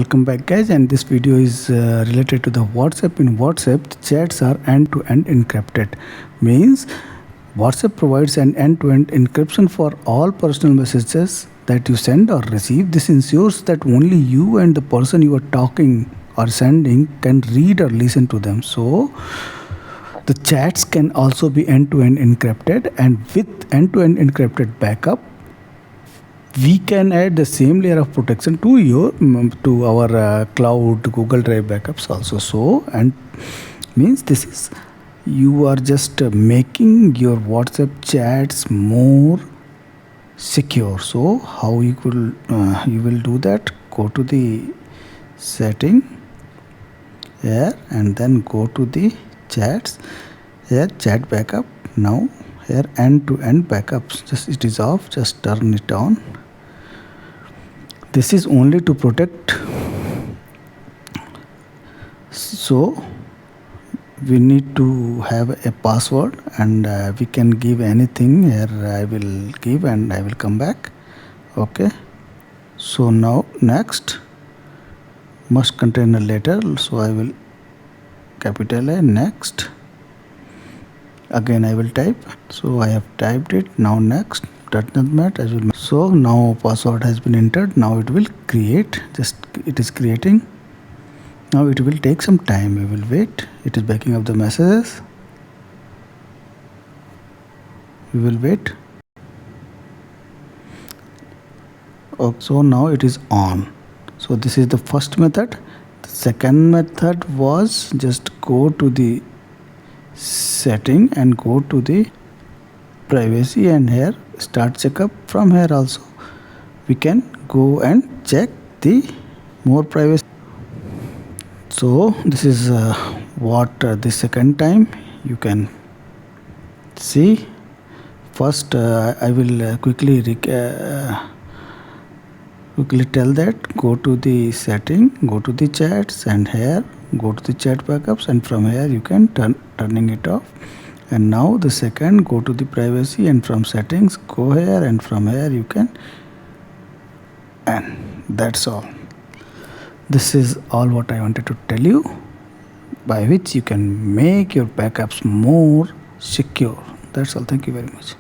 Welcome back guys, and this video is related to the WhatsApp. In WhatsApp, the chats are end-to-end encrypted. Means WhatsApp provides an end-to-end encryption for all personal messages that you send or receive. This ensures that only you and the person you are talking or sending can read or listen to them. So the chats can also be end-to-end encrypted, and with end-to-end encrypted backup, we can add the same layer of protection to our cloud Google Drive backups also. So, and means this is, you are just making your WhatsApp chats more secure. So how you will do that? Go to the setting here and then go to the chats here, chat backup. Now here end-to-end backups, just it is off, just turn it on. This is only to protect. So we need to have a password, and we can give anything here. I will give and I will come back. Okay, so now next, must contain a letter, so I will capital A. Next, again I will type, so I have typed it. Now next, does not matter as well. So now password has been entered. Now it will create, just it is creating. Now it will take some time, we will wait. It is backing up the messages. We will wait. Okay, so now it is on. So this is the first method. The second method was just go to the setting and go to the privacy, and here start checkup. From here also we can go and check the more privacy. So this is what the second time you can see. First I will quickly tell that go to the setting, go to the chats, and here go to the chat backups, and from here you can turning it off. And now the second, go to the privacy, and from settings go here, and from here you can, and that's all. This is all what I wanted to tell you, by which you can make your backups more secure. That's all. Thank you very much.